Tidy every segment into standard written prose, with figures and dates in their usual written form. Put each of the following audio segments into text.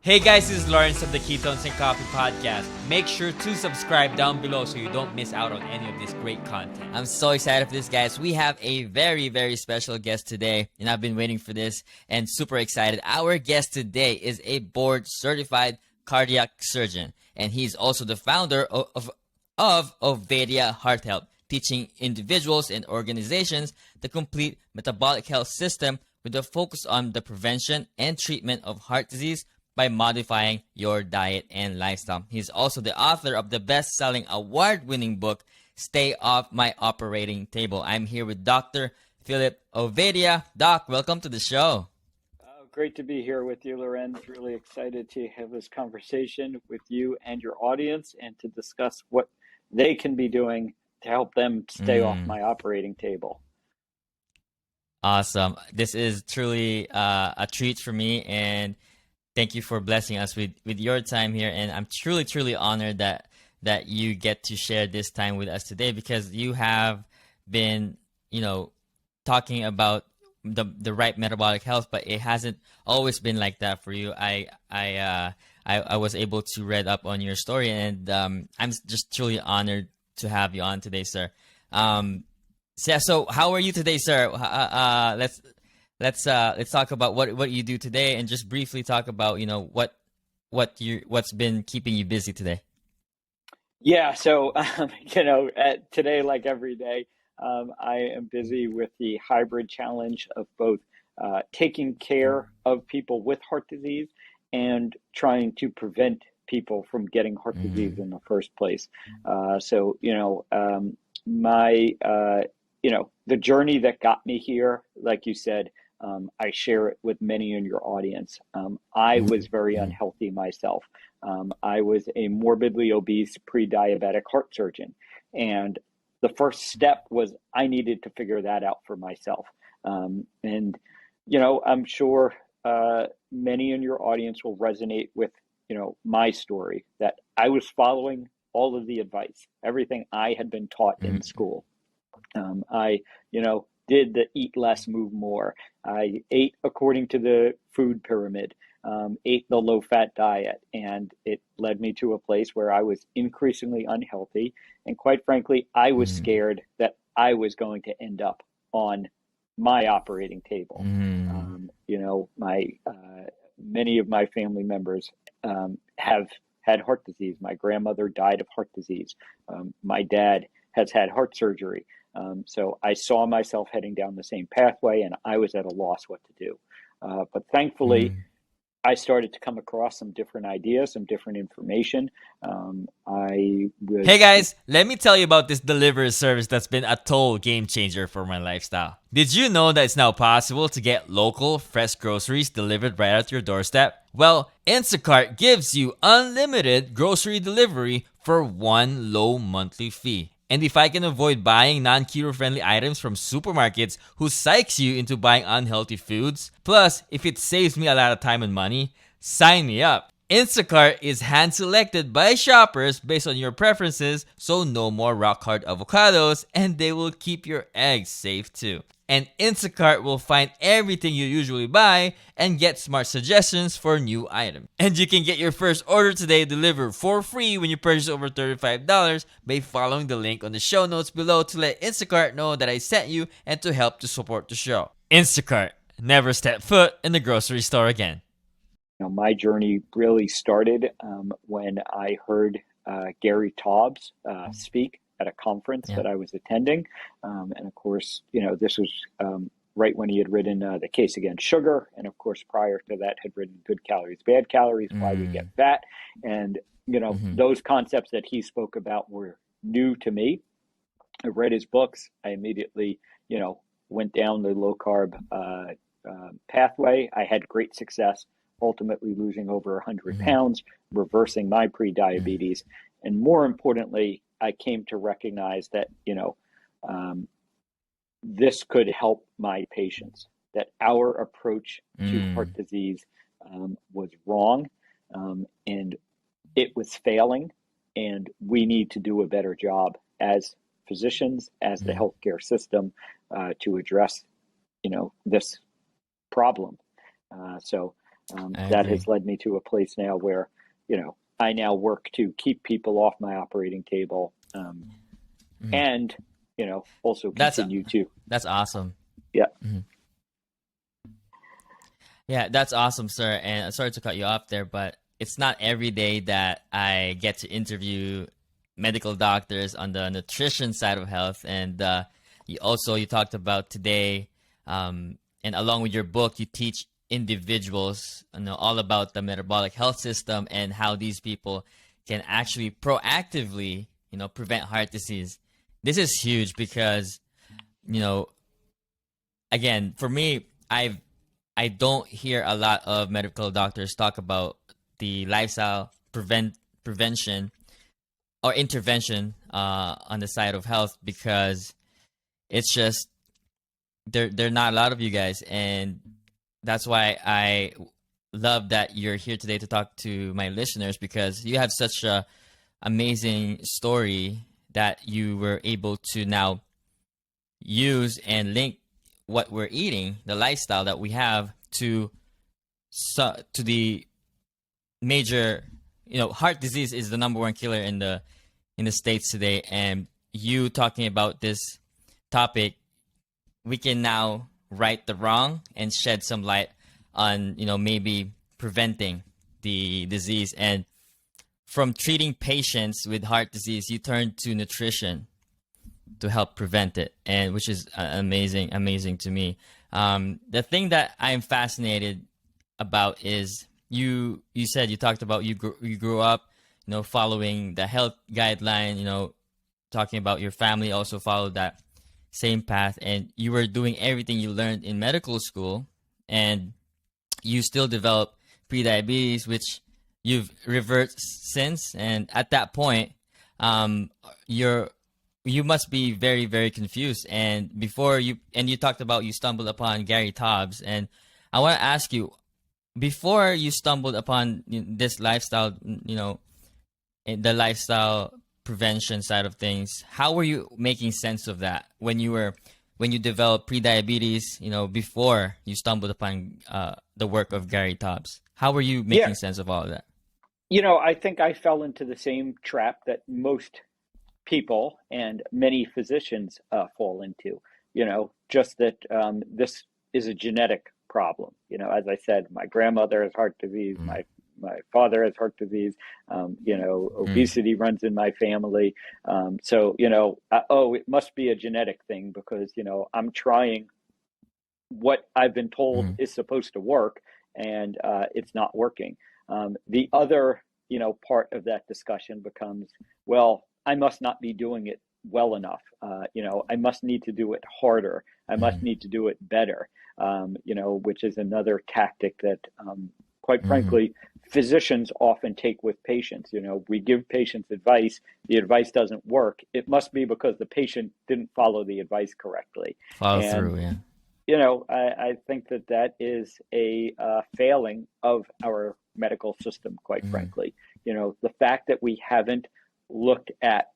Hey guys, this is Lawrence of the Ketones and Coffee Podcast. Make sure to subscribe down below so you don't miss out on any of this great content. I'm so excited for this, guys. We have a very, very special guest today, and I've been waiting for this and super excited. Our guest today is a board-certified cardiac surgeon, and he's also the founder of Ovadia Heart Health, teaching individuals and organizations the complete metabolic health system with a focus on the prevention and treatment of heart disease by modifying your diet and lifestyle. He's also the author of the best-selling award-winning book, Stay Off My Operating Table. I'm here with Dr. Philip Ovadia. Doc, welcome to the show. Great to be here with you, Lorenz. Really excited to have this conversation with you and your audience and to discuss what they can be doing to help them stay off my operating table. Awesome. This is truly a treat for me, and thank you for blessing us with your time here. And I'm truly honored that you get to share this time with us today, because you have been, talking about the right metabolic health, but it hasn't always been like that for you. I was able to read up on your story, and I'm just truly honored to have you on today, sir. So how are you today, sir? Let's talk about what you do today, and just briefly talk about what's been keeping you busy today. Yeah, so today, like every day, I am busy with the hybrid challenge of both taking care of people with heart disease and trying to prevent people from getting heart disease in the first place. The journey that got me here, like you said, I share it with many in your audience. I was very unhealthy myself. I was a morbidly obese pre-diabetic heart surgeon. And the first step was I needed to figure that out for myself. I'm sure many in your audience will resonate with, my story, that I was following all of the advice, everything I had been taught in school. I did the eat less, move more. I ate according to the food pyramid, ate the low-fat diet, and it led me to a place where I was increasingly unhealthy. And quite frankly, I was scared that I was going to end up on my operating table. Many of my family members have had heart disease. My grandmother died of heart disease. My dad has had heart surgery. So I saw myself heading down the same pathway, and I was at a loss what to do. But thankfully, I started to come across some different ideas, some different information. Hey guys, let me tell you about this delivery service that's been a total game changer for my lifestyle. Did you know that it's now possible to get local, fresh groceries delivered right at your doorstep? Well, Instacart gives you unlimited grocery delivery for one low monthly fee. And if I can avoid buying non-keto friendly items from supermarkets who psychs you into buying unhealthy foods, plus if it saves me a lot of time and money, sign me up. Instacart is hand-selected by shoppers based on your preferences, so no more rock-hard avocados, and they will keep your eggs safe too. And Instacart will find everything you usually buy and get smart suggestions for new items. And you can get your first order today delivered for free when you purchase over $35 by following the link on the show notes below to let Instacart know that I sent you and to help to support the show. Instacart, never step foot in the grocery store again. My journey really started when I heard Gary Taubes speak at a conference that I was attending. And of course, this was right when he had written The Case Against Sugar. And of course, prior to that had written Good Calories, Bad Calories, Why We Get Fat. And, those concepts that he spoke about were new to me. I read his books. I immediately, went down the low carb pathway. I had great success, ultimately losing over 100 pounds, reversing my pre-diabetes. And more importantly, I came to recognize that, this could help my patients, that our approach to heart disease was wrong, and it was failing, and we need to do a better job as physicians, as the healthcare system, to address, this problem. So I That agree. has led me to a place now where, I now work to keep people off my operating table, Mhm. and, also That's continue to, that's awesome. yeah. Mhm. Yeah, that's awesome, sir. And sorry to cut you off there, but it's not every day that I get to interview medical doctors on the nutrition side of health. And you talked about today, and along with your book, you teach individuals, all about the metabolic health system and how these people can actually proactively, prevent heart disease. This is huge because, you know, again, for me, I don't hear a lot of medical doctors talk about the lifestyle prevention or intervention on the side of health, because it's just there are not a lot of you guys, and that's why I love that you're here today to talk to my listeners, because you have such a amazing story that you were able to now use and link what we're eating, the lifestyle that we have, to the major, heart disease is the number one killer in the states today. And you talking about this topic, we can now right the wrong and shed some light on, maybe preventing the disease. And from treating patients with heart disease, you turn to nutrition to help prevent it, and which is amazing to me. The thing that I'm fascinated about is you talked about you grew up, following the health guideline, talking about your family also followed that same path, and you were doing everything you learned in medical school, and you still develop prediabetes, which you've reversed since. And at that point, um, you're you must be very very confused. And you talked about you stumbled upon Gary Taubes, and I want to ask you, before you stumbled upon this lifestyle, the lifestyle prevention side of things, how were you making sense of that when you developed prediabetes, before you stumbled upon the work of Gary Taubes? How were you Yeah. making sense of all of that? I think I fell into the same trap that most people and many physicians fall into. Just that this is a genetic problem. As I said, my grandmother has heart disease. Mm, My father has heart disease. mm, Obesity runs in my family. It must be a genetic thing because I'm trying what I've been told mm, is supposed to work, and it's not working. The other, part of that discussion becomes, well, I must not be doing it well enough. I must need to do it harder. I must mm, need to do it better. Which is another tactic that, quite mm. frankly, physicians often take with patients. We give patients advice. The advice doesn't work. It must be because the patient didn't follow the advice correctly. Follow And through, yeah. I think that is a failing of our medical system, quite Mm, frankly. The fact that we haven't looked at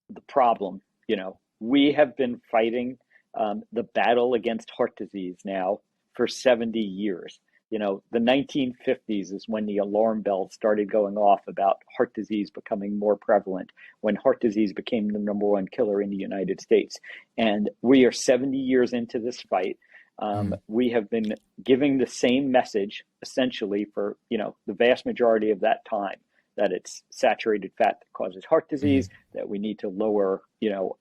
the problem. We have been fighting the battle against heart disease now for 70 years. The 1950s is when the alarm bells started going off about heart disease becoming more prevalent, when heart disease became the number one killer in the United States. And we are 70 years into this fight. mm, We have been giving the same message essentially for the vast majority of that time, that it's saturated fat that causes heart mm. disease, that we need to lower,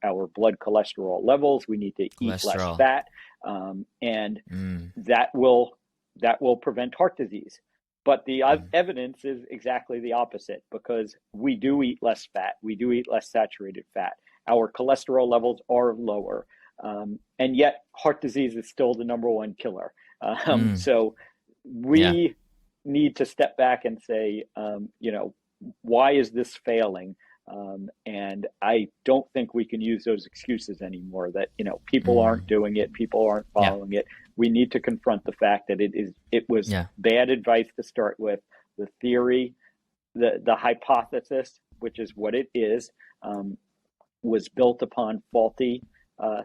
our blood cholesterol levels. We need to eat less Cholesterol. fat, and Mm, that will prevent heart disease. But the mm, evidence is exactly the opposite, because we do eat less fat, we do eat less saturated fat. Our cholesterol levels are lower, and yet heart disease is still the number one killer. mm. So Yeah. we need to step back and say, why is this failing? And I don't think we can use those excuses anymore that, people aren't Mm, doing it, people aren't yeah. following it. We need to confront the fact that it was Yeah. bad advice to start with. The theory, the hypothesis, which is what it is, was built upon faulty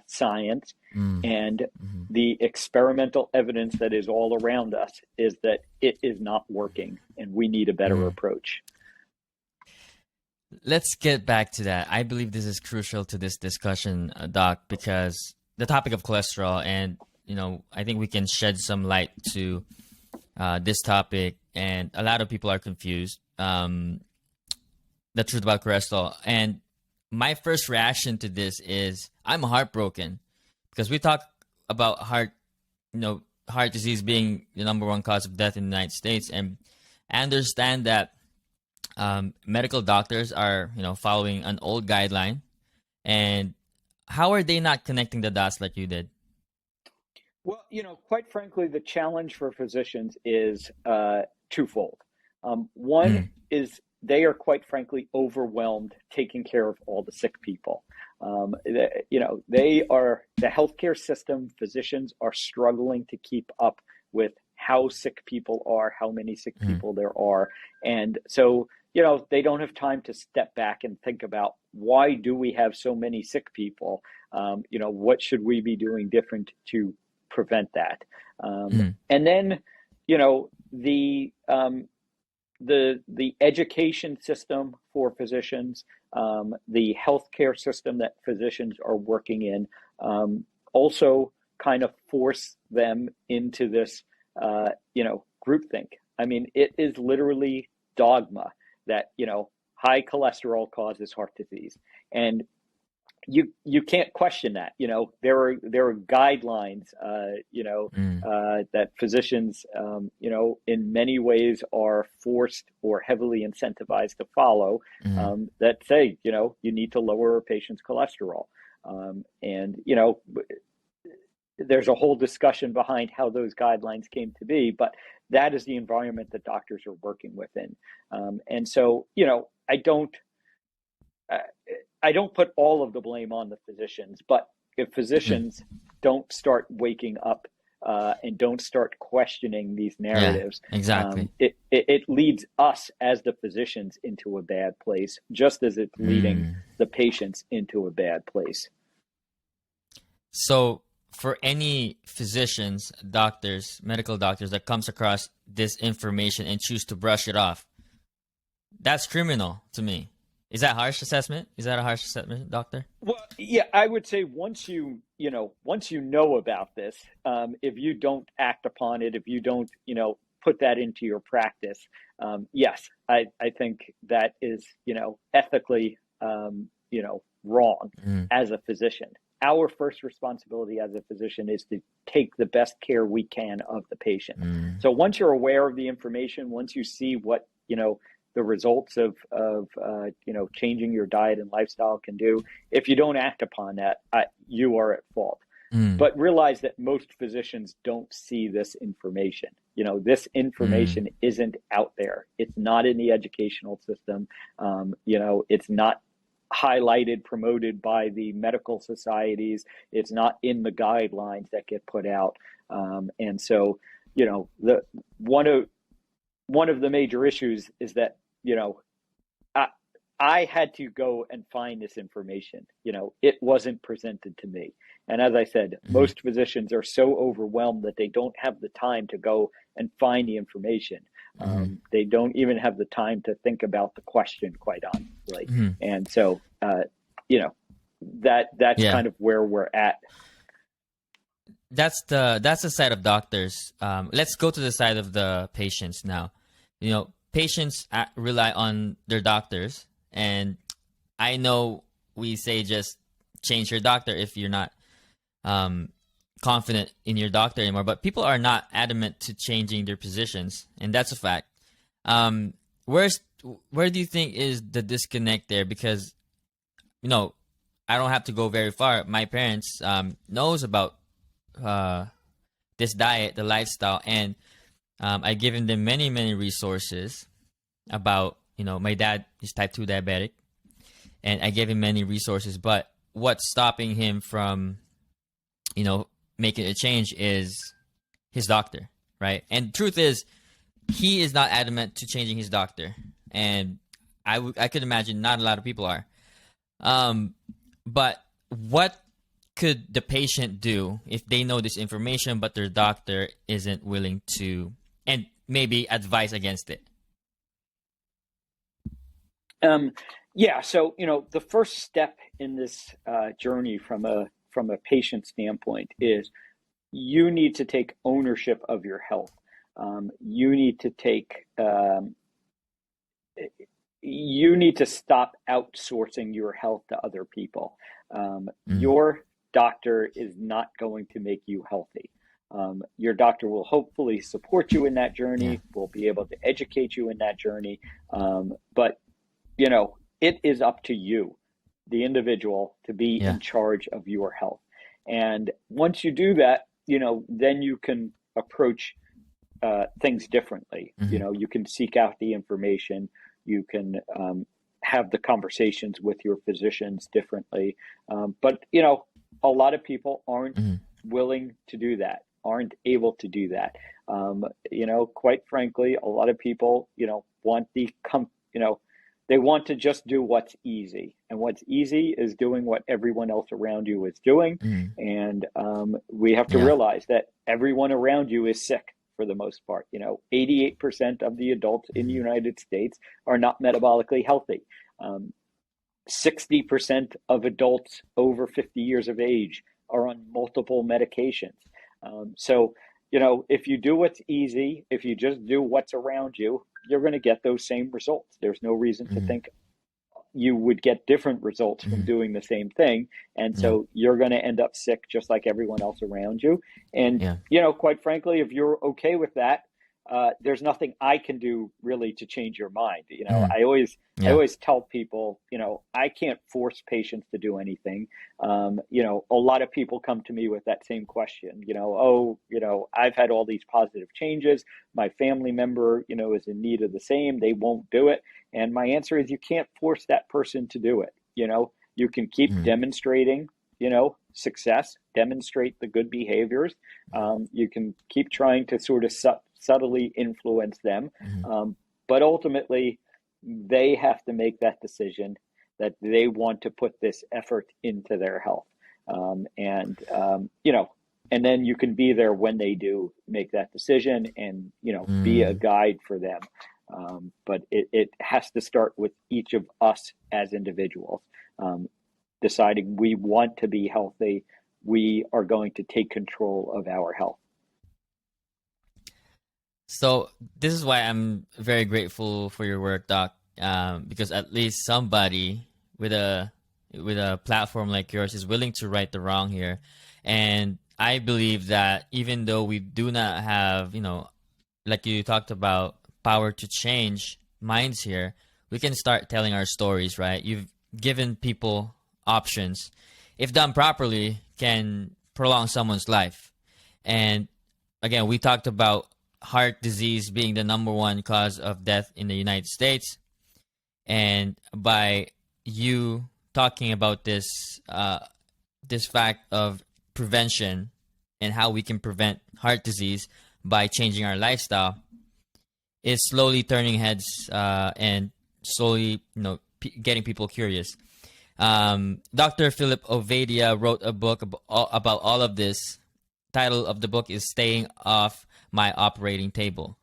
science, and the experimental evidence that is all around us is that it is not working, and we need a better approach. Let's get back to that. I believe this is crucial to this discussion, Doc, because the topic of cholesterol, and I think we can shed some light to this topic, and a lot of people are confused. The truth about cholesterol, and my first reaction to this is I'm heartbroken because we talk about heart disease being the number one cause of death in the United States, and I understand that medical doctors are following an old guideline, and how are they not connecting the dots like you did? Well, quite frankly, the challenge for physicians is twofold. One is they are quite frankly overwhelmed taking care of all the sick people. They are the healthcare system. Physicians are struggling to keep up with how sick people are, how many sick people there are, and so they don't have time to step back and think about why do we have so many sick people. What should we be doing different to prevent that? And then the education system for physicians, the healthcare system that physicians are working in, also kind of force them into this, groupthink. I mean, it is literally dogma that, high cholesterol causes heart disease. And you can't question that. There are guidelines, that physicians, in many ways are forced or heavily incentivized to follow, that say, you need to lower a patient's cholesterol. And there's a whole discussion behind how those guidelines came to be, but that is the environment that doctors are working within. And so, I don't put all of the blame on the physicians, but if physicians don't start waking up and don't start questioning these narratives, exactly, it leads us as the physicians into a bad place, just as it's leading the patients into a bad place. So for any physicians, doctors, medical doctors that comes across this information and choose to brush it off, that's criminal to me. Is that harsh assessment? Is that a harsh assessment, doctor? Well, yeah, I would say once you know about this, if you don't act upon it, if you don't, put that into your practice, yes, I think that is, ethically, wrong as a physician. Our first responsibility as a physician is to take the best care we can of the patient. So once you're aware of the information, once you see what, the results of changing your diet and lifestyle can do, if you don't act upon that, you are at fault. But realize that most physicians don't see this information. This information isn't out there. It's not in the educational system. It's not highlighted, promoted by the medical societies. It's not in the guidelines that get put out. And so, the one of the major issues is that, I had to go and find this information. It wasn't presented to me. And as I said, most physicians are so overwhelmed that they don't have the time to go and find the information. They don't even have the time to think about the question, quite honestly. And so, that's kind of where we're at. That's the side of doctors. Let's go to the side of the patients now. Patients rely on their doctors, and I know we say just change your doctor if you're not confident in your doctor anymore, but people are not adamant to changing their positions, and that's a fact. Where do you think is the disconnect there? Because I don't have to go very far. My parents knows about this diet, the lifestyle, and I've given them many, many resources about, my dad is type 2 diabetic, and I gave him many resources, but what's stopping him from, making a change is his doctor, right? And the truth is, he is not adamant to changing his doctor, and I could imagine not a lot of people are. But what could the patient do if they know this information but their doctor isn't willing to and maybe advise against it? Yeah, so the first step in this journey from a patient standpoint is you need to take ownership of your health. You need to take you need to stop outsourcing your health to other people. Your doctor is not going to make you healthy. Your doctor will hopefully support you in that journey, will be able to educate you in that journey. But, it is up to you, the individual, to be in charge of your health. And once you do that, then you can approach things differently. You can seek out the information. You can have the conversations with your physicians differently. But, a lot of people aren't willing to do that, aren't able to do that. Quite frankly, a lot of people, want they want to just do what's easy. And what's easy is doing what everyone else around you is doing. And we have to realize that everyone around you is sick for the most part. 88% of the adults in the United States are not metabolically healthy. 60% of adults over 50 years of age are on multiple medications. So, if you do what's easy, if you just do what's around you, you're going to get those same results. There's no reason to think you would get different results from doing the same thing. And so you're going to end up sick just like everyone else around you. And, quite frankly, if you're okay with that, there's nothing I can do really to change your mind. I always tell people, I can't force patients to do anything. A lot of people come to me with that same question, I've had all these positive changes. My family member, is in need of the same. They won't do it. And my answer is you can't force that person to do it. You can keep demonstrating, success, demonstrate the good behaviors. You can keep trying to sort of subtly influence them. But ultimately, they have to make that decision that they want to put this effort into their health. And then you can be there when they do make that decision and, be a guide for them. But it has to start with each of us as individuals, deciding we want to be healthy. We are going to take control of our health. So this is why I'm very grateful for your work, Doc, because at least somebody with a platform like yours is willing to right the wrong here. And I believe that even though we do not have, like you talked about, power to change minds here, we can start telling our stories, right? You've given people options, if done properly, can prolong someone's life. And again, we talked about heart disease being the #1 cause of death in the United States. And by you talking about this fact of prevention and how we can prevent heart disease by changing our lifestyle, is slowly turning heads and slowly, getting people curious. Dr. Philip Ovadia wrote a book about all of this. Title of the book is Staying Off My Operating Table.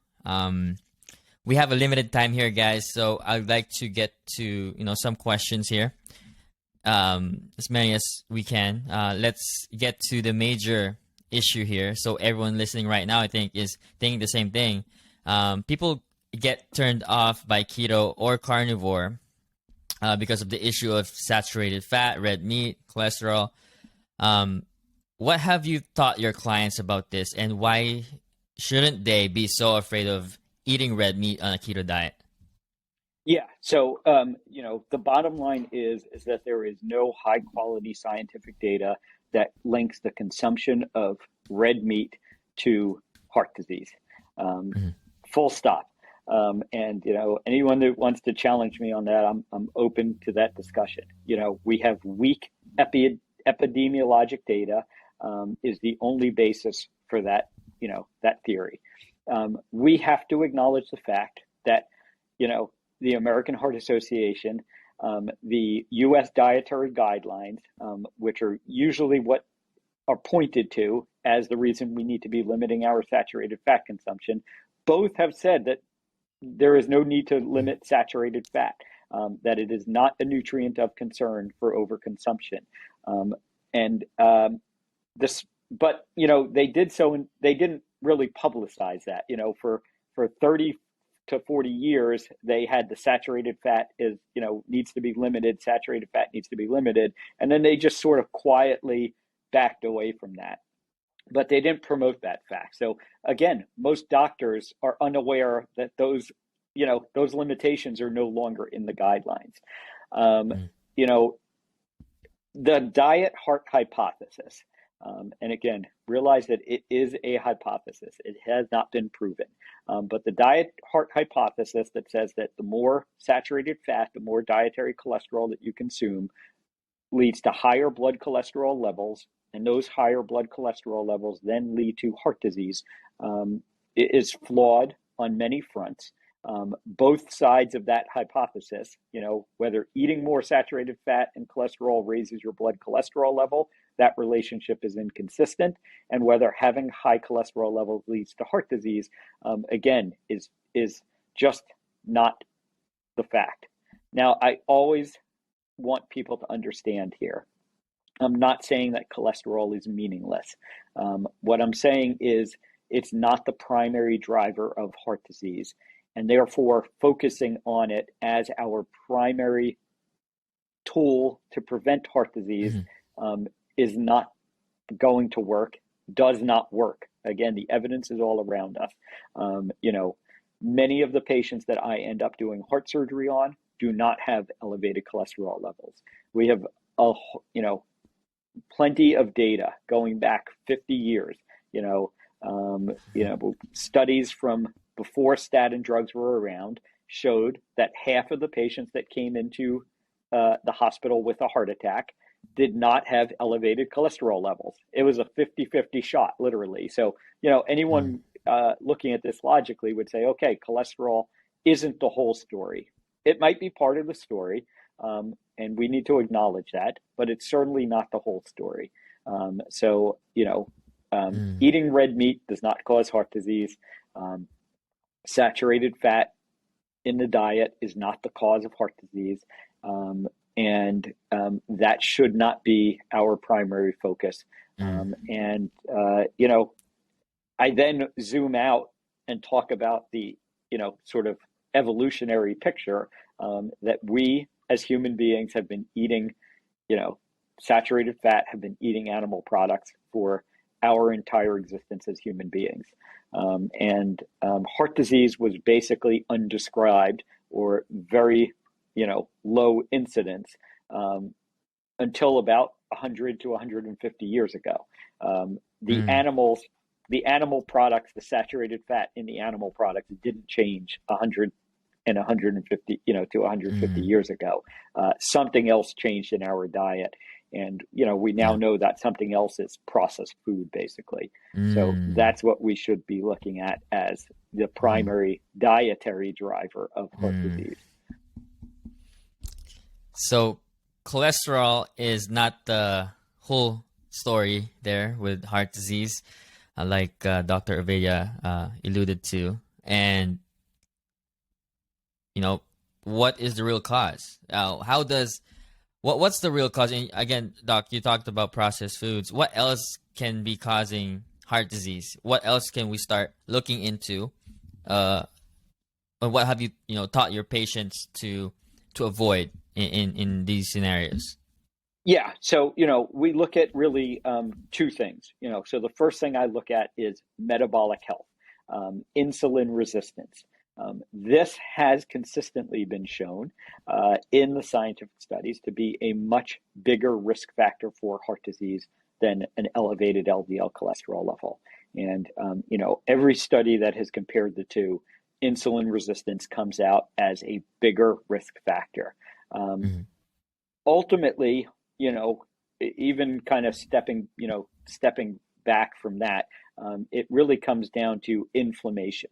We have a limited time here, guys, so I'd like to get to some questions here, as many as we can. Let's get to the major issue here. So everyone listening right now, I think, is thinking the same thing. People get turned off by keto or carnivore because of the issue of saturated fat, red meat, cholesterol. What have you taught your clients about this, and why shouldn't they be so afraid of eating red meat on a keto diet? Yeah. So, the bottom line is that there is no high quality scientific data that links the consumption of red meat to heart disease. Full stop. And anyone that wants to challenge me on that, I'm open to that discussion. We have weak epidemiologic data is the only basis for that, that theory. We have to acknowledge the fact that, the American Heart Association The U.S. dietary guidelines, which are usually what are pointed to as the reason we need to be limiting our saturated fat consumption, both have said that there is no need to limit saturated fat, that it is not a nutrient of concern for overconsumption. And this, but they did so, and they didn't really publicize that. For 30 to 40 years, they had the saturated fat needs to be limited. Saturated fat needs to be limited, and then they just sort of quietly backed away from that. But they didn't promote that fact. So again, most doctors are unaware that those limitations are no longer in the guidelines. The diet heart hypothesis. And again, realize that it is a hypothesis. It has not been proven. But the diet heart hypothesis that says that the more saturated fat, the more dietary cholesterol that you consume leads to higher blood cholesterol levels, and those higher blood cholesterol levels then lead to heart disease, is flawed on many fronts. Both sides of that hypothesis, whether eating more saturated fat and cholesterol raises your blood cholesterol level, that relationship is inconsistent, and whether having high cholesterol levels leads to heart disease, again, is just not the fact. Now, I always want people to understand here, I'm not saying that cholesterol is meaningless. What I'm saying is it's not the primary driver of heart disease, and therefore focusing on it as our primary tool to prevent heart disease is not going to work, does not work. Again, the evidence is all around us. Many of the patients that I end up doing heart surgery on do not have elevated cholesterol levels. We have plenty of data going back 50 years. Studies from before statin drugs were around showed that half of the patients that came into the hospital with a heart attack did not have elevated cholesterol levels. It was a 50-50 shot, literally. So, anyone looking at this logically would say, okay, cholesterol isn't the whole story. It might be part of the story, and we need to acknowledge that, but it's certainly not the whole story. Eating red meat does not cause heart disease. Saturated fat in the diet is not the cause of heart disease. And that should not be our primary focus. I then zoom out and talk about the, sort of evolutionary picture that we as human beings have been eating, saturated fat, have been eating animal products for our entire existence as human beings. Heart disease was basically undescribed or very, low incidence until about 100 to 150 years ago. The animal products, the saturated fat in the animal products didn't change 100 and 150, to 150 years ago. Something else changed in our diet. And, we now know that something else is processed food, basically. So that's what we should be looking at as the primary dietary driver of heart disease. So cholesterol is not the whole story there with heart disease, like Dr. Ovadia alluded to. And, what is the real cause? What's the real cause? And again, Doc, you talked about processed foods. What else can be causing heart disease? What else can we start looking into? What have you taught your patients to avoid in these scenarios? Yeah, so we look at really two things. So the first thing I look at is metabolic health, insulin resistance. This has consistently been shown in the scientific studies to be a much bigger risk factor for heart disease than an elevated LDL cholesterol level. And, every study that has compared the two, insulin resistance comes out as a bigger risk factor. Ultimately, even kind of stepping back from that, it really comes down to inflammation.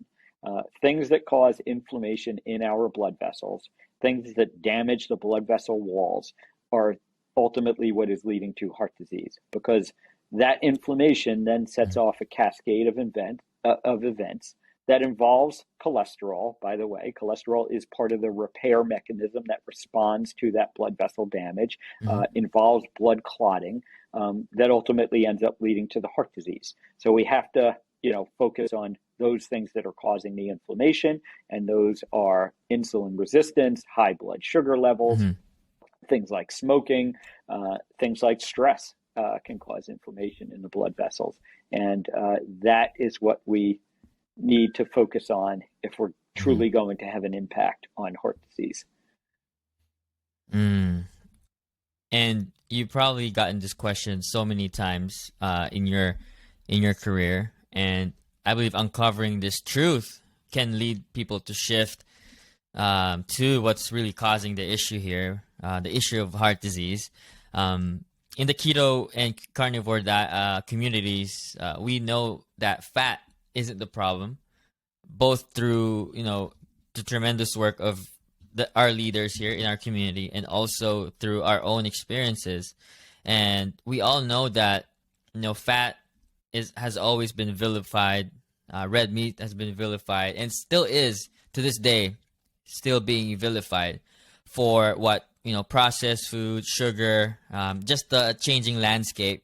Things that cause inflammation in our blood vessels, things that damage the blood vessel walls, are ultimately what is leading to heart disease, because that inflammation then sets off a cascade of events that involves cholesterol. By the way, cholesterol is part of the repair mechanism that responds to that blood vessel damage, involves blood clotting, that ultimately ends up leading to the heart disease. So we have to, focus on those things that are causing the inflammation, and those are insulin resistance, high blood sugar levels, things like smoking, things like stress can cause inflammation in the blood vessels. And that is what we need to focus on if we're truly going to have an impact on heart disease. And you've probably gotten this question so many times in your career, and I believe uncovering this truth can lead people to shift to what's really causing the issue here, the issue of heart disease. In the keto and carnivore communities, we know that fat isn't the problem, both through the tremendous work of our leaders here in our community, and also through our own experiences. And we all know that fat has always been vilified. Red meat has been vilified, and still is to this day, still being vilified for what processed food, sugar, just the changing landscape.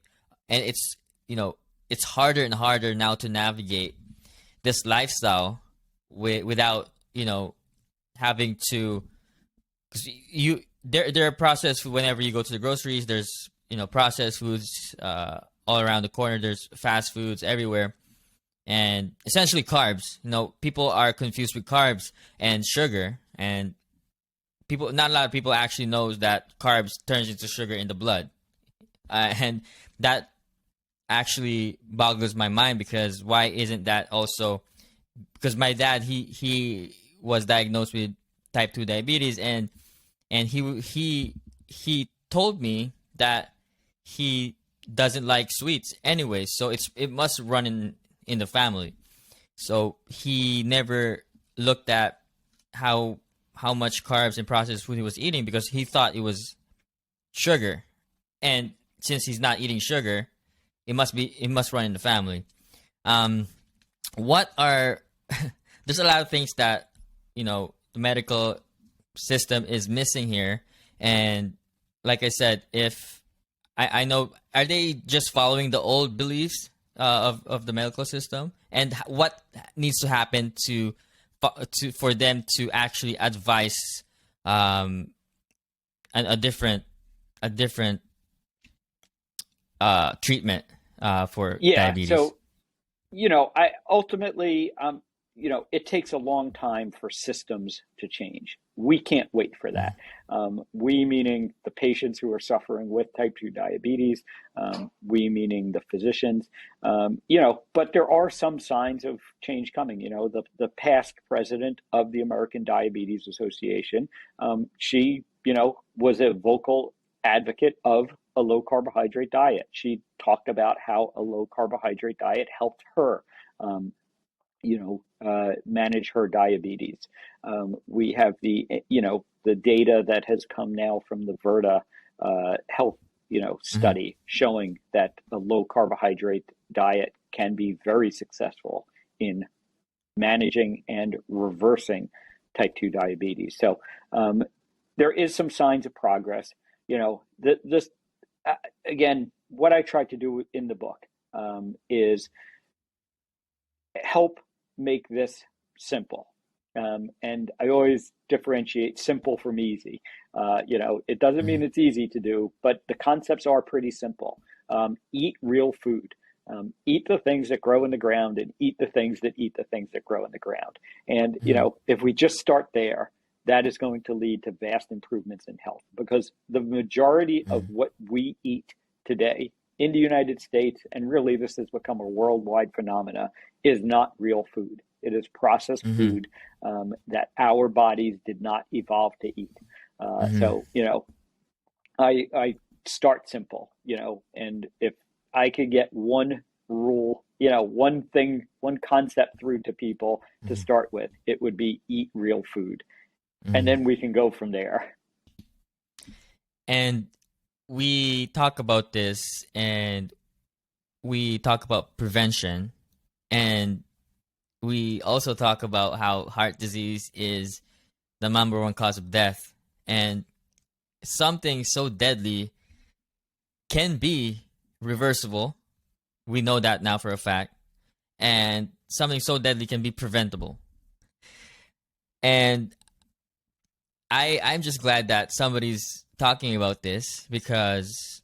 And it's harder and harder now to navigate this lifestyle without having to, because there are processed food. Whenever you go to the groceries, there's processed foods all around the corner. There's fast foods everywhere, and essentially carbs. People are confused with carbs and sugar, and not a lot of people actually knows that carbs turns into sugar in the blood, and that actually boggles my mind, because why isn't that also? Because my dad, he was diagnosed with type 2 diabetes, and he told me that he doesn't like sweets anyway, so it must run in the family. So he never looked at how much carbs and processed food he was eating, because he thought it was sugar, and since he's not eating sugar, it must run in the family. What are there's a lot of things that the medical system is missing here, and like I said, if I know, are they just following the old beliefs of the medical system, and what needs to happen for them to actually advise a different treatment for diabetes? So I ultimately it takes a long time for systems to change. We can't wait for that. We meaning the patients who are suffering with type 2 diabetes, we meaning the physicians, but there are some signs of change coming. The past president of the American Diabetes Association, she, was a vocal advocate of a low carbohydrate diet. She talked about how a low carbohydrate diet helped her, manage her diabetes. We have the data that has come now from the Verda health, study showing that a low carbohydrate diet can be very successful in managing and reversing type 2 diabetes. So there is some signs of progress. This again, what I tried to do in the book is help make this simple. And I always differentiate simple from easy. It doesn't mean it's easy to do, but the concepts are pretty simple. Eat real food. Eat the things that grow in the ground, and eat the things that eat the things that grow in the ground. And, if we just start there, that is going to lead to vast improvements in health, because the majority of what we eat today in the United States, and really this has become a worldwide phenomena, is not real food. It is processed food that our bodies did not evolve to eat. So, I start simple, and if I could get one rule one concept through to people to start with, it would be eat real food. And then we can go from there. And we talk about this, and we talk about prevention, and we also talk about how heart disease is the number one cause of death. And something so deadly can be reversible. We know that now for a fact. And something so deadly can be preventable. And I'm just glad that somebody's talking about this, because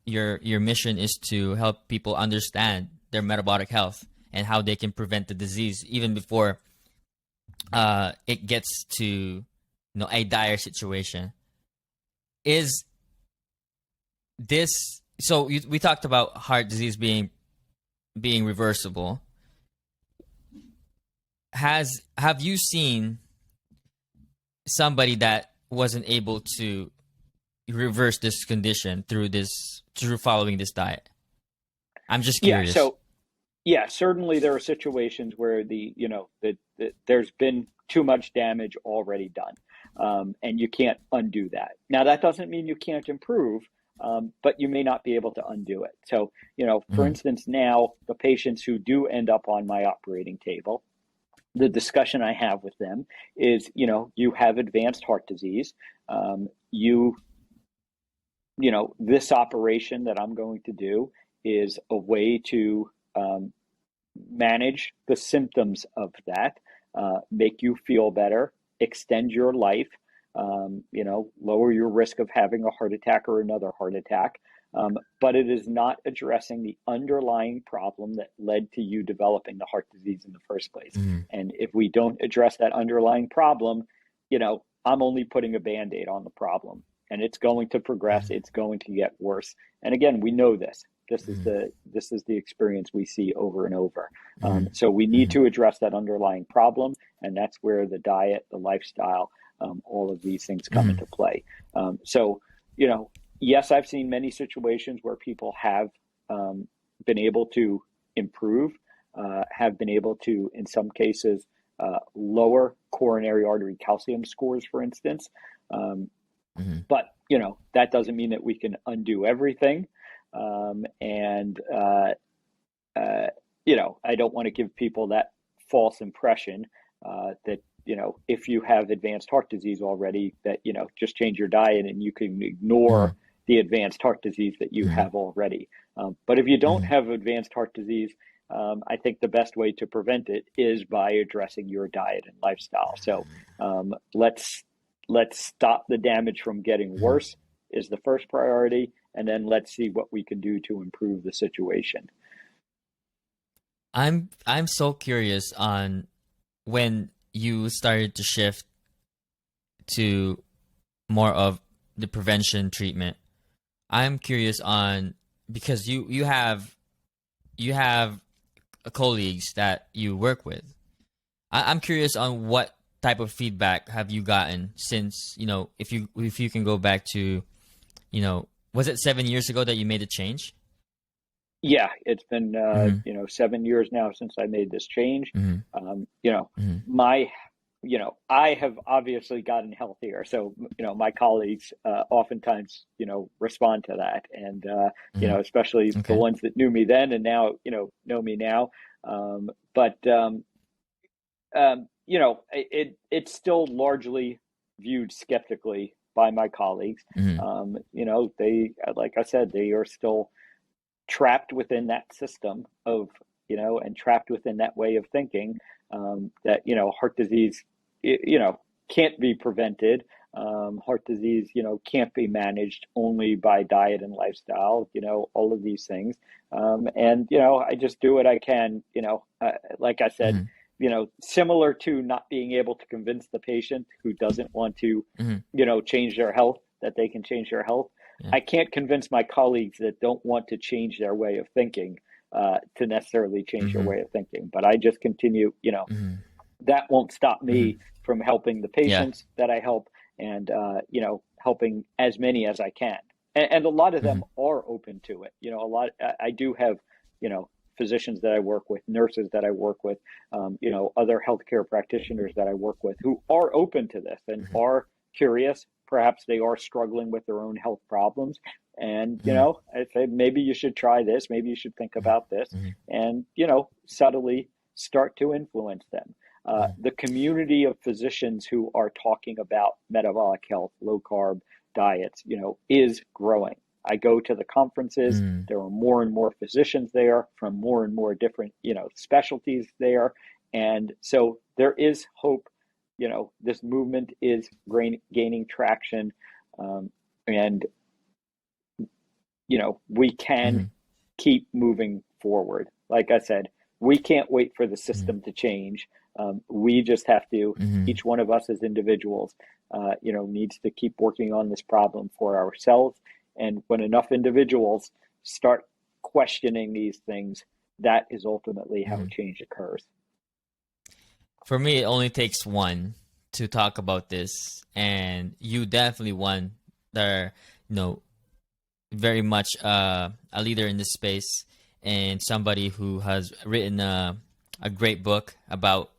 your mission is to help people understand their metabolic health and how they can prevent the disease even before it gets to a dire situation. Is this so? We talked about heart disease being reversible. Have you seen somebody that wasn't able to reverse this condition through following this diet? I'm just curious. Certainly there are situations where there's been too much damage already done, and you can't undo that. Now, that doesn't mean you can't improve, but you may not be able to undo it. So, for instance, now the patients who do end up on my operating table, the discussion I have with them is, you have advanced heart disease. This operation that I'm going to do is a way to manage the symptoms of that, make you feel better, extend your life, lower your risk of having a heart attack or another heart attack. But it is not addressing the underlying problem that led to you developing the heart disease in the first place. And if we don't address that underlying problem, I'm only putting a Band-Aid on the problem, and it's going to progress. It's going to get worse. And again, we know this. This is the experience we see over and over. So we need to address that underlying problem, and that's where the diet, the lifestyle, all of these things come into play. Yes, I've seen many situations where people have been able to improve, have been able to, in some cases, lower coronary artery calcium scores, for instance. But, that doesn't mean that we can undo everything. I don't want to give people that false impression that, if you have advanced heart disease already, that, just change your diet and you can ignore the advanced heart disease that you have already. But if you don't have advanced heart disease, I think the best way to prevent it is by addressing your diet and lifestyle. So let's stop the damage from getting worse is the first priority, and then let's see what we can do to improve the situation. I'm so curious on when you started to shift to more of the prevention treatment. I'm curious on, because you have colleagues that you work with. I'm curious on what type of feedback have you gotten since, if you can go back to, was it 7 years ago that you made a change? Yeah, it's been 7 years now since I made this change. I have obviously gotten healthier. So, my colleagues oftentimes, respond to that. And, especially the ones that knew me then and now, know me now. It's still largely viewed skeptically by my colleagues. They, like I said, they are still trapped within that system of, and trapped within that way of thinking, that, heart disease, can't be prevented. Heart disease, can't be managed only by diet and lifestyle, all of these things. I just do what I can, like I said, similar to not being able to convince the patient who doesn't want to, change their health, that they can change their health. I can't convince my colleagues that don't want to change their way of thinking to necessarily change their way of thinking. But I just continue, that won't stop me from helping the patients that I help and, helping as many as I can. And a lot of them are open to it. I do have, physicians that I work with, nurses that I work with, other healthcare practitioners that I work with who are open to this and are curious. Perhaps they are struggling with their own health problems. And, I say, maybe you should try this. Maybe you should think about this and, subtly start to influence them. The community of physicians who are talking about metabolic health, low carb diets, is growing. I go to the conferences. There are more and more physicians there from more and more different, specialties there. And so there is hope. This movement is gaining traction. And, we can keep moving forward. Like I said, we can't wait for the system to change. We just have to, each one of us as individuals, needs to keep working on this problem for ourselves. And when enough individuals start questioning these things, that is ultimately how change occurs. For me, it only takes one to talk about this, and you definitely one that are, very much a leader in this space and somebody who has written a great book about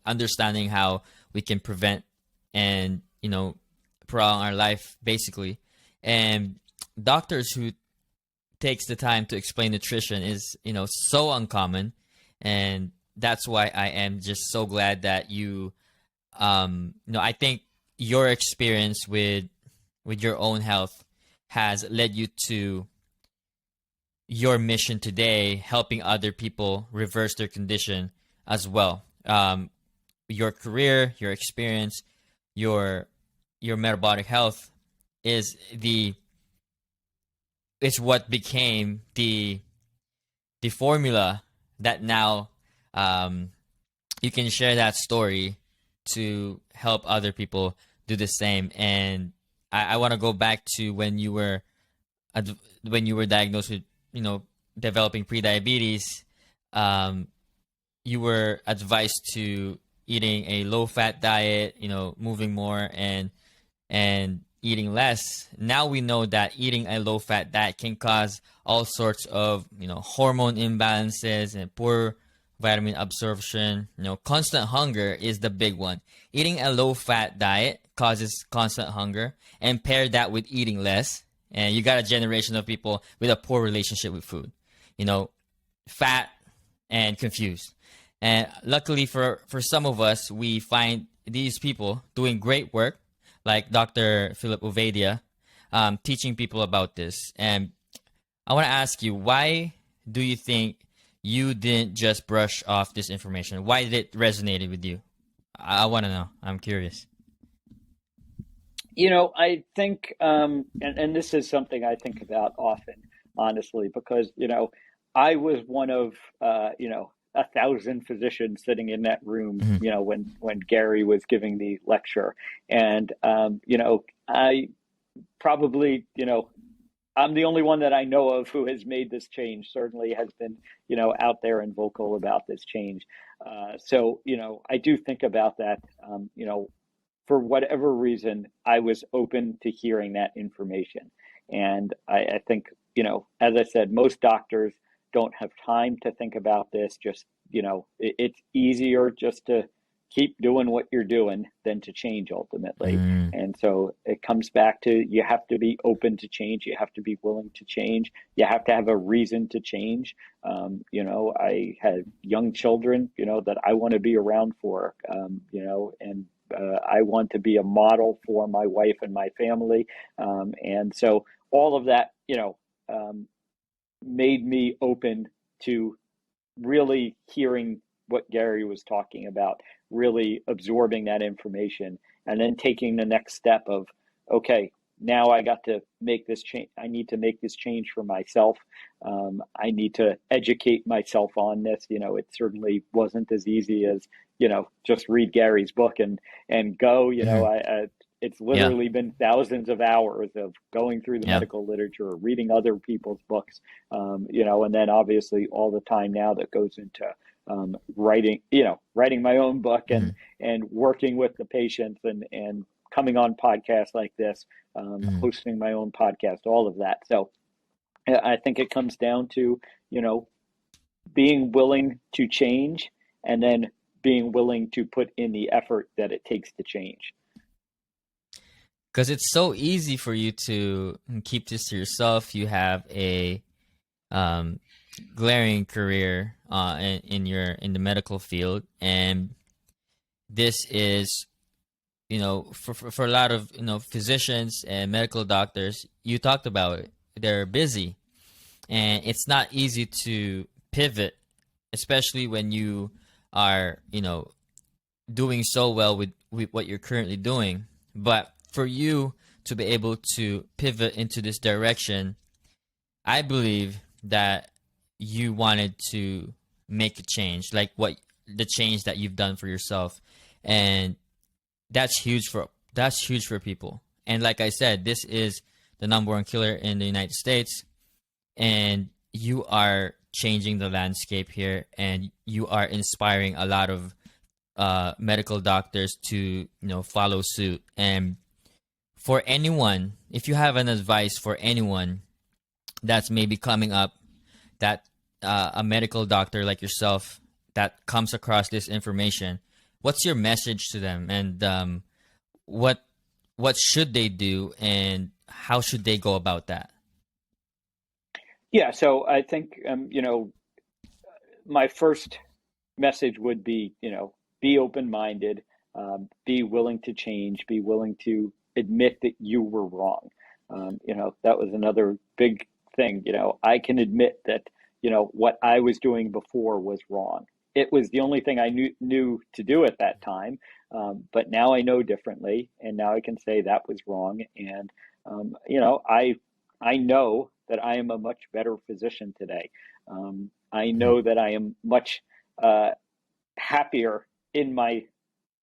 understanding how we can prevent and prolong our life, basically. And doctors who takes the time to explain nutrition is so uncommon, and that's why I am just so glad that you I think your experience with your own health has led you to your mission today, helping other people reverse their condition as well. Your career, your experience, your metabolic health is what became the formula that now you can share that story to help other people do the same. And I want to go back to when you were diagnosed with developing prediabetes. You were advised to eating a low-fat diet, moving more and eating less. Now we know that eating a low-fat diet can cause all sorts of hormone imbalances and poor vitamin absorption. Constant hunger is the big one. Eating a low-fat diet causes constant hunger, and pair that with eating less, and you got a generation of people with a poor relationship with food. Fat and confused. And luckily for some of us, we find these people doing great work, like Dr. Philip Ovadia, teaching people about this. And I want to ask you, why do you think you didn't just brush off this information? Why did it resonate with you? I want to know. I'm curious. I think, and this is something I think about often, honestly, because, I was one of, 1,000 physicians sitting in that room, when Gary was giving the lecture. And, I probably, I'm the only one that I know of who has made this change, certainly has been, out there and vocal about this change. So, I do think about that, for whatever reason, I was open to hearing that information. And I think, as I said, most doctors don't have time to think about this. Just, it's easier just to keep doing what you're doing than to change ultimately. And so it comes back to, you have to be open to change. You have to be willing to change. You have to have a reason to change. I had young children, that I want to be around for, and I want to be a model for my wife and my family. And so all of that, made me open to really hearing what Gary was talking about, really absorbing that information, and then taking the next step of, okay, now I got to make this change. I need to make this change for myself. I need to educate myself on this. It certainly wasn't as easy as, just read Gary's book and go. It's literally been thousands of hours of going through the medical literature, reading other people's books, and then obviously all the time now that goes into writing my own book and working with the patients and coming on podcasts like this, hosting my own podcast, all of that. So I think it comes down to, being willing to change, and then being willing to put in the effort that it takes to change. Because it's so easy for you to keep this to yourself. You have a glaring career in the medical field, and this is, for a lot of physicians and medical doctors, you talked about it, they're busy, and it's not easy to pivot, especially when you are doing so well with what you're currently doing. But for you to be able to pivot into this direction, I believe that you wanted to make a change, like what the change that you've done for yourself, and that's huge for people. And like I said, this is the #1 killer in the United States, and you are changing the landscape here, and you are inspiring a lot of medical doctors to follow suit. And for anyone, if you have an advice for anyone that's maybe coming up, that a medical doctor like yourself that comes across this information, what's your message to them, and what should they do, and how should they go about that? Yeah, so I think my first message would be be open-minded, be willing to change, be willing to admit that you were wrong. That was another big thing. I can admit that what I was doing before was wrong. It was the only thing I knew to do at that time, but now I know differently, and now I can say that was wrong. And I know that I am a much better physician today. I know that I am much happier in my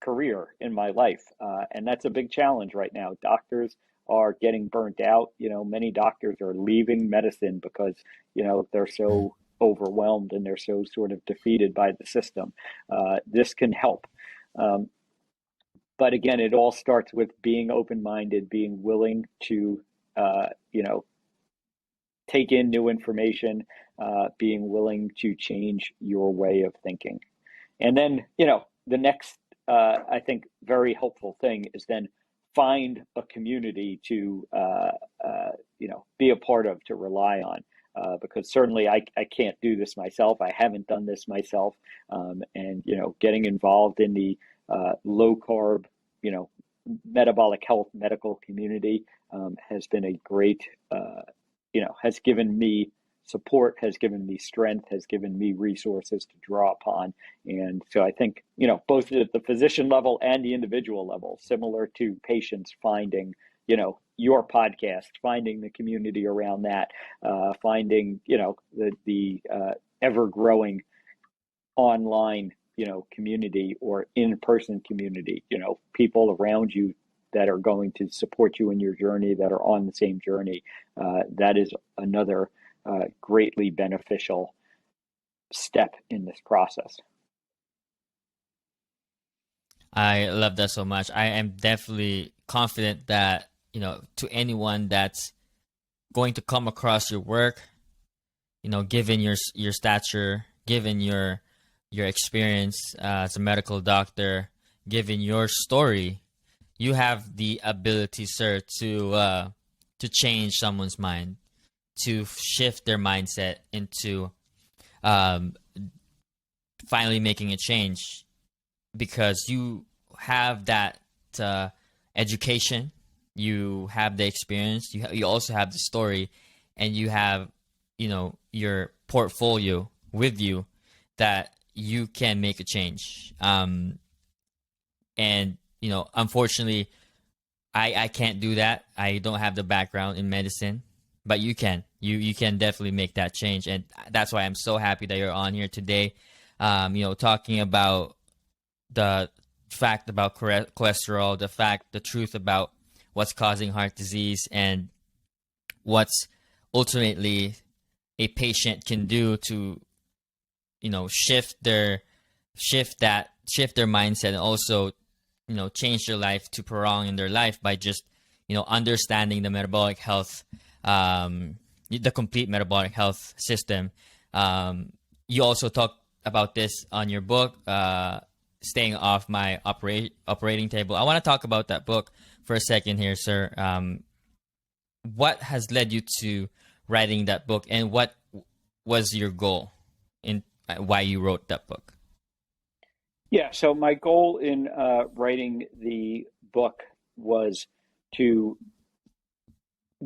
career, in my life, and that's a big challenge right now. Doctors are getting burnt out. Many doctors are leaving medicine because they're so overwhelmed and they're so sort of defeated by the system. This can help. But again, it all starts with being open-minded, being willing to, take in new information, being willing to change your way of thinking. And then, the next, I think, very helpful thing is then find a community to, be a part of, to rely on. Because certainly I can't do this myself. I haven't done this myself. And, getting involved in the low carb, metabolic health medical community has been a great, has given me support, has given me strength, has given me resources to draw upon. And so I think, both at the physician level and the individual level, similar to patients finding, your podcast, finding the community around that, finding, the ever-growing online, community or in-person community, people around you that are going to support you in your journey, that are on the same journey. That is another greatly beneficial step in this process. I love that so much. I am definitely confident that, to anyone that's going to come across your work, given your stature, given your experience as a medical doctor, given your story, you have the ability, sir, to change someone's mind, to shift their mindset into finally making a change, because you have that education, you have the experience, you also have the story, and you have your portfolio with you that you can make a change. And unfortunately, I can't do that. I don't have the background in medicine, but you can. You can definitely make that change, and that's why I'm so happy that you're on here today. Talking about the fact about cholesterol, the truth about what's causing heart disease, and what's ultimately a patient can do to shift their mindset, and also change their life to prolong in their life by just understanding the metabolic health, the complete metabolic health system. you also talk about this on your book, Staying Off My Operating Table. I want to talk about that book for a second here, sir. What has led you to writing that book, and what was your goal in why you wrote that book? Yeah, so my goal in writing the book was to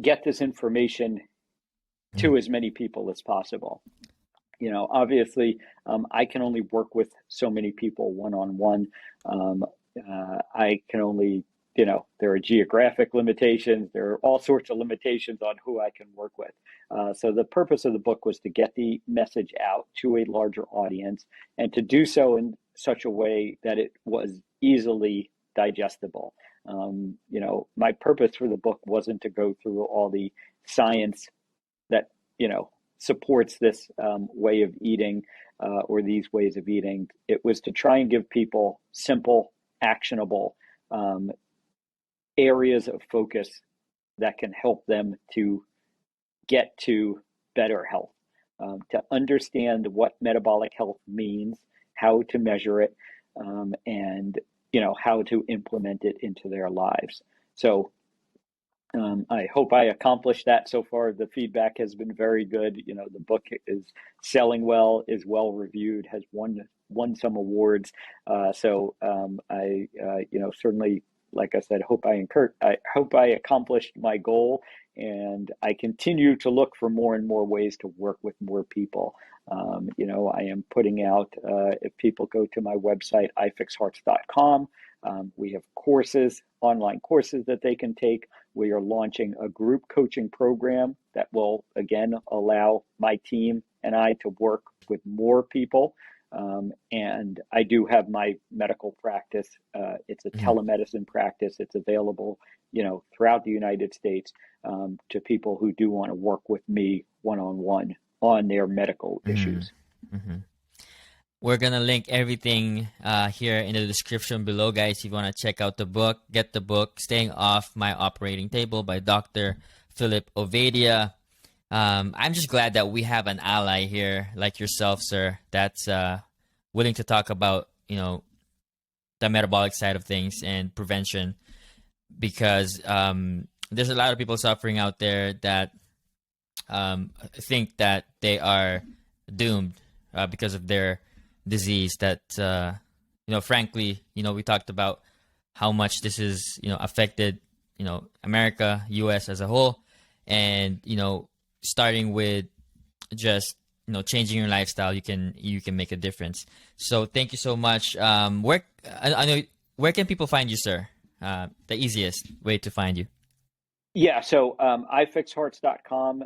get this information to as many people as possible. Obviously, I can only work with so many people one-on-one. I can only, there are geographic limitations. There are all sorts of limitations on who I can work with. So the purpose of the book was to get the message out to a larger audience, and to do so in such a way that it was easily digestible. My purpose for the book wasn't to go through all the science that, supports this way of eating or these ways of eating. It was to try and give people simple, actionable areas of focus that can help them to get to better health, to understand what metabolic health means, how to measure it, and how to implement it into their lives. So I hope I accomplished that so far. The feedback has been very good. The book is selling well, is well reviewed, has won some awards. So I certainly, like I said, I hope I accomplished my goal, and I continue to look for more and more ways to work with more people. I am putting out, if people go to my website, ifixhearts.com, we have courses, online courses that they can take. We are launching a group coaching program that will, again, allow my team and I to work with more people. And I do have my medical practice. It's a telemedicine practice. It's available, throughout the United States, to people who do want to work with me one-on-one on their medical issues. Mm-hmm. We're going to link everything here in the description below, guys. If you want to check out the book, get the book, Staying Off My Operating Table by Dr. Philip Ovadia. I'm just glad that we have an ally here like yourself, sir, that's willing to talk about, the metabolic side of things and prevention, because there's a lot of people suffering out there that think that they are doomed because of their disease, that frankly, we talked about how much this is affected America, US as a whole, and starting with just changing your lifestyle, you can make a difference. So thank you so much. Where I know, where can people find you, sir? The easiest way to find you. Yeah, so ifixhearts.com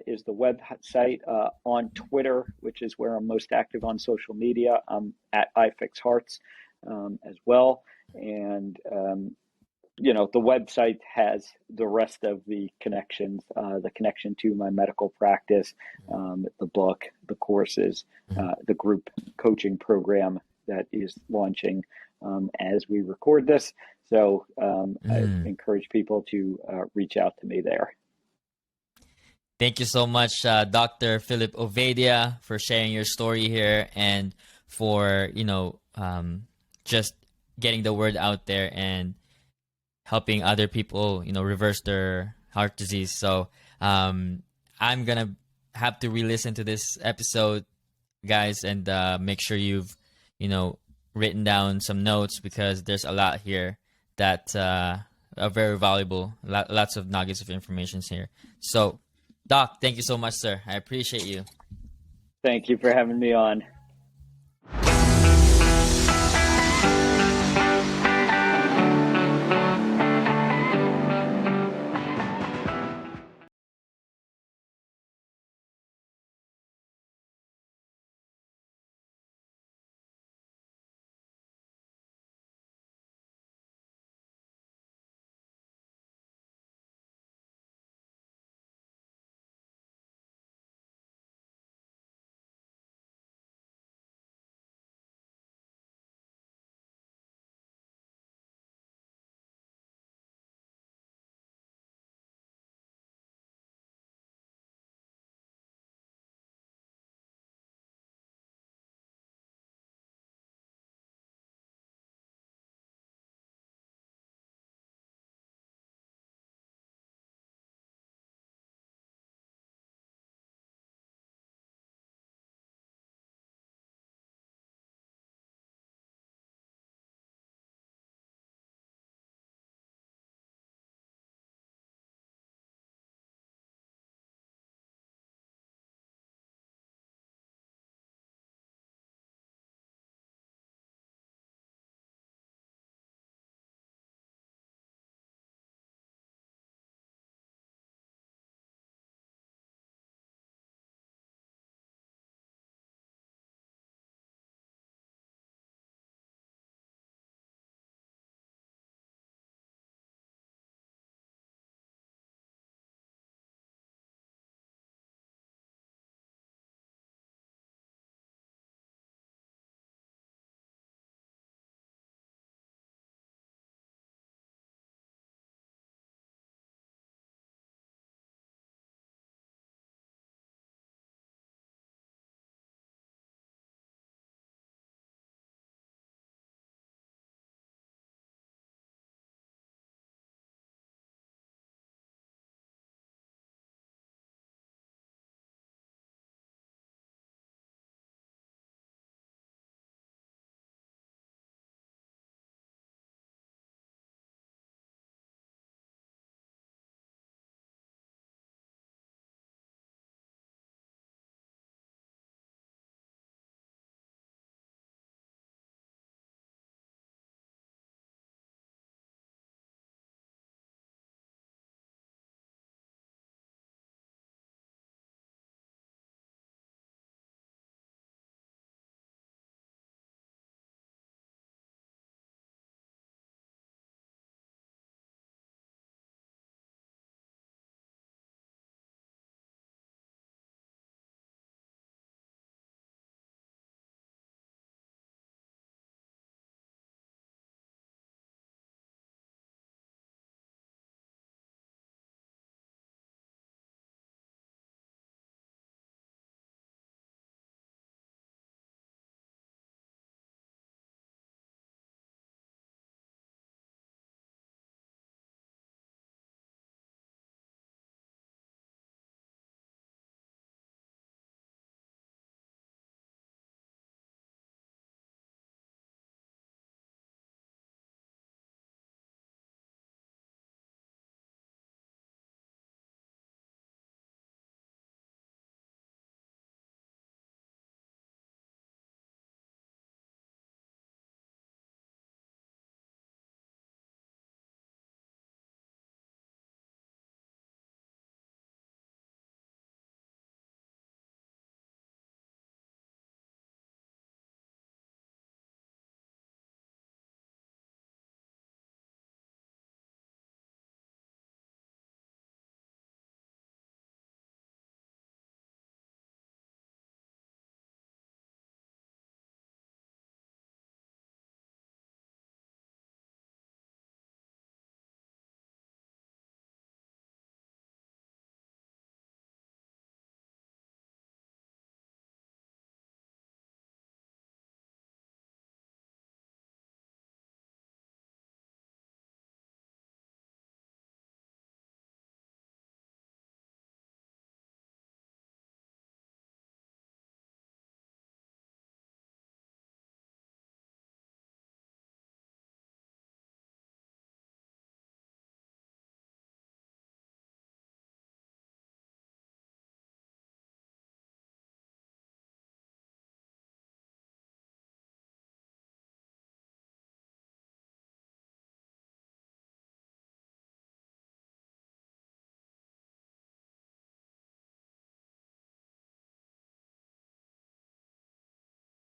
is the website. On Twitter, which is where I'm most active on social media, I'm at ifixhearts as well. And, the website has the rest of the connections, the connection to my medical practice, the book, the courses, the group coaching program that is launching as we record this. So I encourage people to reach out to me there. Thank you so much, Dr. Philip Ovadia, for sharing your story here, and for just getting the word out there and helping other people reverse their heart disease. So I'm gonna have to re-listen to this episode, guys, and make sure you've written down some notes, because there's a lot here that are very valuable. Lots of nuggets of information here. So, Doc, thank you so much, sir. I appreciate you. Thank you for having me on.